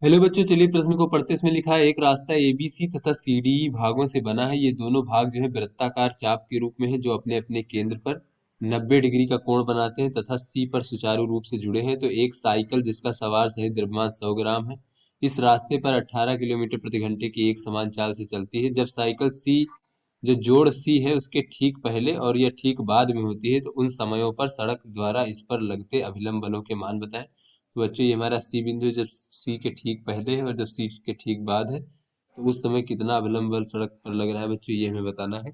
Hello बच्चों, चलिए प्रश्न को पढ़ते। इसमें लिखा है एक रास्ता एबीसी तथा सीडीई भागों से बना है। ये दोनों भाग जो है वृत्ताकार चाप के रूप में है, जो अपने अपने केंद्र पर 90 डिग्री का कोण बनाते हैं तथा सी पर सुचारू रूप से जुड़े हैं। तो एक साइकिल जिसका सवार सहित द्रव्यमान 100 ग्राम है, इस रास्ते पर 18 किलोमीटर प्रति घंटे की एक समान चाल से चलती है। जब साइकिल सी, जो जोड़ सी है, उसके ठीक पहले और या ठीक बाद में होती है, तो उन समयों पर सड़क द्वारा इस पर लगते अभिलंब बलों के मान बताएं। तो बच्चों, ये हमारा सी बिंदु है, जब सी के ठीक पहले है और जब सी के ठीक बाद है, तो उस समय कितना अभिलंब बल सड़क पर लग रहा है बच्चों, ये हमें बताना है।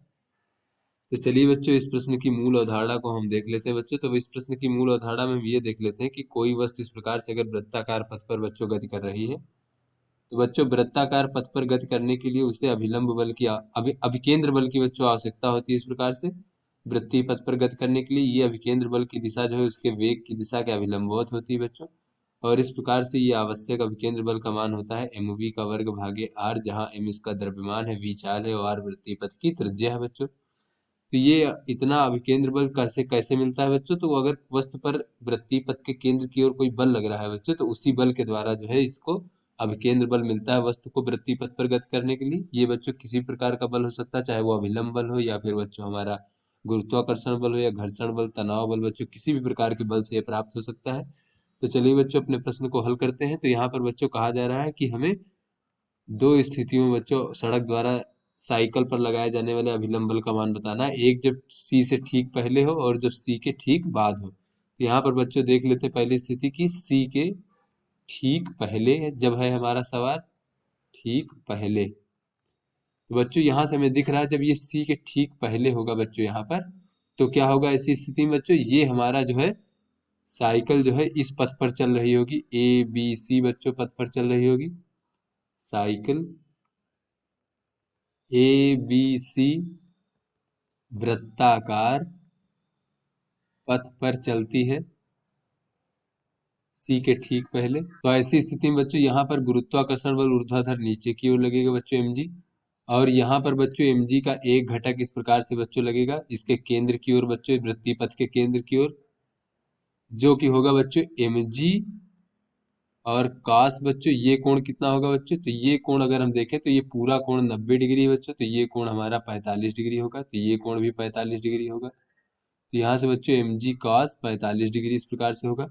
तो चलिए बच्चों, इस प्रश्न की मूल अवधारणा को हम देख लेते हैं बच्चों। तो इस प्रश्न की मूल अवधारणा में हम ये देख लेते हैं कि कोई वस्तु इस प्रकार से अगर वृत्ताकार पथ पर बच्चों गति कर रही है, तो बच्चों वृत्ताकार पथ पर गति करने के लिए उसे अभिलंब बल की अभिकेंद्र बल की बच्चों आवश्यकता होती है। इस प्रकार से वृत्तीय पथ पर गति करने के लिए ये अभिकेंद्र बल की दिशा जो है उसके वेग की दिशा के अभिलंबवत होती है बच्चों। और इस प्रकार से ये आवश्यक अभिकेंद्र बल का मान होता है mv का वर्ग भागे r, जहाँ m इसका द्रव्यमान है, v चाल है और r वृत्तीय पथ की त्रिज्या है बच्चों। तो ये इतना अभिकेंद्र बल कैसे कैसे मिलता है बच्चों? तो अगर वस्तु पर वृत्तीय पथ के केंद्र की ओर कोई बल लग रहा है बच्चों, तो उसी बल के द्वारा जो है इसको अभिकेंद्र बल मिलता है वस्तु को वृत्तीय पथ पर गति करने के लिए। ये बच्चों किसी प्रकार का बल हो सकता है, चाहे वो अभिलंब बल हो या फिर बच्चों हमारा गुरुत्वाकर्षण बल हो या घर्षण बल, तनाव बल, बच्चों किसी भी प्रकार के बल से ये प्राप्त हो सकता है। तो चलिए बच्चों, अपने प्रश्न को हल करते हैं। तो यहाँ पर बच्चों कहा जा रहा है कि हमें दो स्थितियों में बच्चों सड़क द्वारा साइकिल पर लगाए जाने वाले अभिलंब बल का मान बताना है। एक जब सी से ठीक पहले हो और जब सी के ठीक बाद हो। तो यहाँ पर बच्चों देख लेते हैं पहली स्थिति की सी के ठीक पहले जब है हमारा सवाल ठीक पहले। तो बच्चों यहाँ से हमें दिख रहा है जब ये सी के ठीक पहले होगा बच्चों यहाँ पर, तो क्या होगा ऐसी स्थिति में बच्चों? ये हमारा जो है साइकिल जो है इस पथ पर चल रही होगी, ए बी सी बच्चों पथ पर चल रही होगी। साइकिल ए बी सी वृत्ताकार पथ पर चलती है सी के ठीक पहले। तो ऐसी स्थिति में बच्चों यहाँ पर गुरुत्वाकर्षण बल ऊर्ध्वाधर नीचे की ओर लगेगा बच्चों mg। और यहाँ पर बच्चों mg का एक घटक इस प्रकार से बच्चों लगेगा इसके केंद्र की ओर बच्चों, वृत्तीय पथ के केंद्र की ओर, जो कि होगा बच्चों mg। और काश बच्चों ये कोण कितना होगा बच्चों? तो ये कोण अगर हम देखें तो ये पूरा कोण 90 डिग्री है बच्चों, तो ये कोण हमारा 45 डिग्री होगा, तो ये कोण भी 45 डिग्री होगा। तो यहाँ से बच्चों एम जी कॉस 45 डिग्री इस प्रकार से होगा।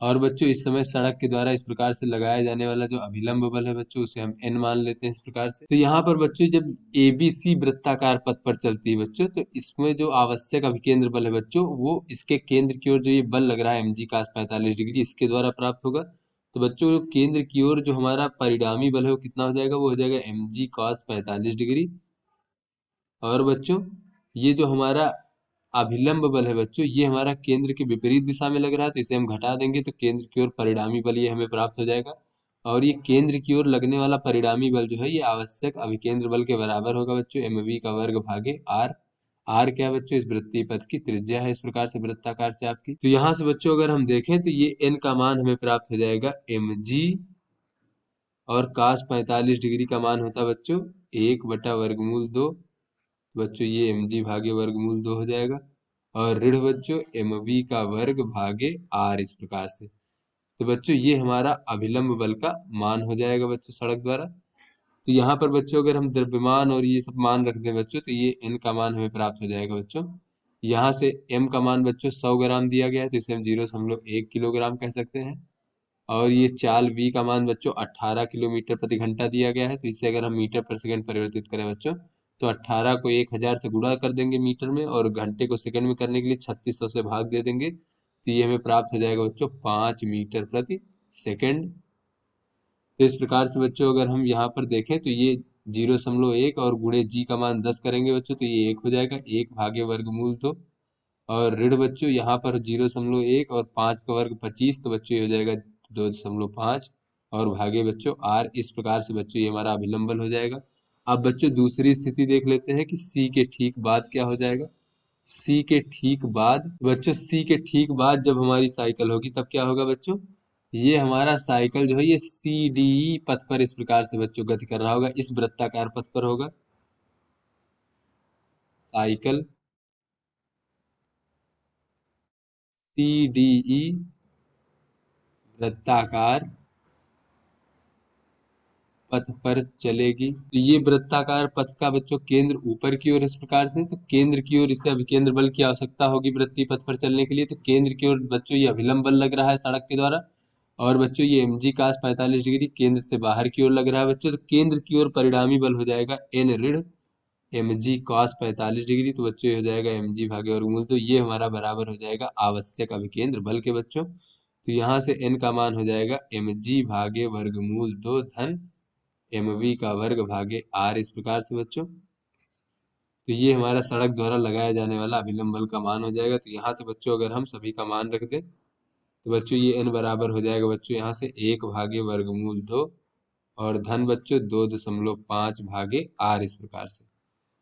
और बच्चों इस समय सड़क के द्वारा इस प्रकार से लगाया जाने वाला जो अभिलंब बल है बच्चों, उसे हम एन मान लेते हैं इस प्रकार से। तो यहाँ पर बच्चों जब ए बी सी वृत्ताकार पथ पर चलती है बच्चों, तो इसमें जो आवश्यक अभिकेंद्र बल है बच्चों, वो इसके केंद्र की ओर जो ये बल लग रहा है एम जी कॉस 45 डिग्री, इसके द्वारा प्राप्त होगा। तो बच्चों केंद्र की ओर जो हमारा परिणामी बल है वो कितना हो जाएगा? वो हो जाएगा एम जी कॉस 45 डिग्री। और बच्चों ये जो हमारा अभिलंब बल है बच्चों, ये हमारा केंद्र के विपरीत दिशा में लग रहा है, तो इसे हम घटा देंगे तो केंद्र की ओर परिणामी बल ये हमें प्राप्त हो जाएगा। और ये केंद्र की ओर लगने वाला परिणामी बल जो है ये आवश्यक अभिकेंद्र बल के बराबर होगा बच्चों, mv का वर्ग भागे r। r क्या है बच्चों? इस वृत्तीय पथ की त्रिज्या है इस प्रकार से वृत्ताकार चाप की। तो यहाँ से बच्चों अगर हम देखें तो ये n का मान हमें प्राप्त हो जाएगा mg। और cos 45 डिग्री का मान होता है बच्चों 1/वर्गमूल 2। बच्चों ये mg भागे वर्गमूल 2 हो जाएगा। और ऋण बच्चों mv का वर्ग भागे r इस प्रकार से। तो बच्चों ये हमारा अभिलंब बल का मान हो जाएगा बच्चों सड़क द्वारा। तो यहाँ पर बच्चों अगर हम द्रव्यमान और ये सब मान रख दें बच्चों, तो ये n का मान हमें प्राप्त हो जाएगा बच्चों। यहाँ से m का मान बच्चों 100 ग्राम दिया गया है, तो इसे हम 0.1 किलोग्राम कह सकते हैं। और ये चाल v का मान बच्चों 18 किलोमीटर प्रति घंटा दिया गया है, तो इसे अगर हम मीटर पर सेकंड परिवर्तित करें बच्चों, तो 18 को 1000 से गुणा कर देंगे मीटर में, और घंटे को सेकंड में करने के लिए 3600 से भाग दे देंगे, तो ये हमें प्राप्त हो जाएगा बच्चों 5 मीटर प्रति सेकंड। तो इस प्रकार से बच्चों अगर हम यहाँ पर देखें तो ये 0.1 और गुणे जी का मान 10 करेंगे बच्चों, तो ये 1 हो जाएगा, 1 भागे वर्गमूल 2। और ऋण बच्चों यहाँ पर 0.1 और 5 का वर्ग 25, तो बच्चों ये हो जाएगा 2.5। और भागे बच्चों आर। इस प्रकार से बच्चों ये हमारा अभिलंबन हो जाएगा। अब बच्चों दूसरी स्थिति देख लेते हैं कि सी के ठीक बाद क्या हो जाएगा। सी के ठीक बाद बच्चों, सी के ठीक बाद जब हमारी साइकिल होगी तब क्या होगा बच्चों? ये हमारा साइकिल जो है ये सी डी पथ पर इस प्रकार से बच्चों गति कर रहा होगा, इस वृत्ताकार पथ पर होगा। साइकिल सी डी ई वृत्ताकार पथ पर चलेगी। तो ये वृत्ताकार पथ का बच्चों केंद्र ऊपर की ओर इस प्रकार से, तो केंद्र की ओर इसे अभिकेंद्र बल की आवश्यकता होगी वृत्तीय पथ पर चलने के लिए, तो केंद्र की ओर बच्चों ये अभिलंब बल लग रहा है सड़क के द्वारा। और बच्चों ये mg cos 45 डिग्री केंद्र से बाहर की ओर लग रहा है बच्चों, तो केंद्र की ओर परिणामी बल हो जाएगा n ऋण mg cos 45 डिग्री। तो बच्चों ये हो जाएगा mg भागे वर्गमूल, तो ये हमारा बराबर हो जाएगा आवश्यक अभिकेंद्र बल के बच्चों। तो यहाँ से n का मान हो जाएगा mg भागे वर्गमूल 2 धन mv का वर्ग भागे r, इस प्रकार से बच्चों। तो ये हमारा सड़क द्वारा लगाया जाने वाला अभिलंब बल का मान हो जाएगा। तो यहाँ से बच्चों अगर हम सभी का मान रख दें तो बच्चों ये n बराबर हो जाएगा बच्चों यहाँ से 1 भागे वर्गमूल 2 और धन बच्चों 2.5 भागे r, इस प्रकार से।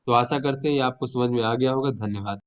तो आशा करते हैं ये आपको समझ में आ गया होगा। धन्यवाद।